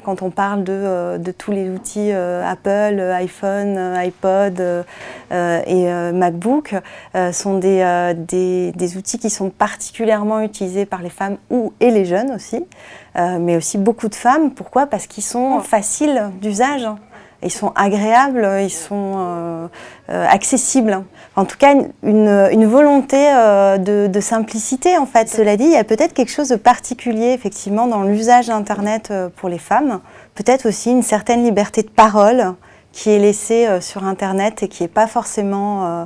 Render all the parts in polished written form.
Quand on parle de tous les outils Apple, iPhone, iPod et MacBook, sont des outils qui sont particulièrement utilisés par les femmes et les jeunes aussi, mais aussi beaucoup de femmes. Pourquoi? Parce qu'ils sont faciles d'usage. Ils sont agréables, ils sont accessibles. En tout cas, une volonté de simplicité, en fait. Cela dit, il y a peut-être quelque chose de particulier, effectivement, dans l'usage d'Internet pour les femmes. Peut-être aussi une certaine liberté de parole qui est laissée sur Internet et qui n'est pas forcément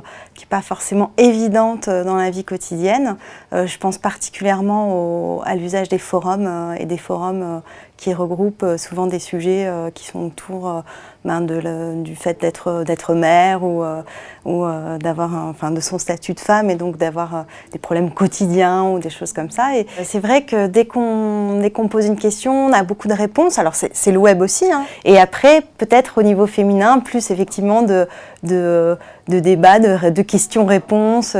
évidente dans la vie quotidienne. Je pense particulièrement à l'usage des forums et des forums qui regroupent souvent des sujets qui sont autour du fait d'être mère ou de son statut de femme, et donc d'avoir des problèmes quotidiens ou des choses comme ça. Et c'est vrai que dès qu'on pose une question, on a beaucoup de réponses. Alors c'est le web aussi, hein. Et après, peut-être au niveau féminin, plus effectivement de débats, de questions-réponses,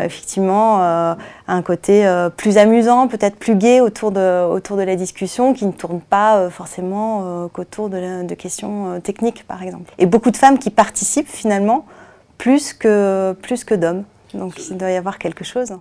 effectivement un côté plus amusant, peut-être plus gai autour de la discussion, qui ne tourne pas forcément qu'autour de questions techniques, par exemple. Et beaucoup de femmes qui participent finalement plus que d'hommes. Donc il doit y avoir quelque chose.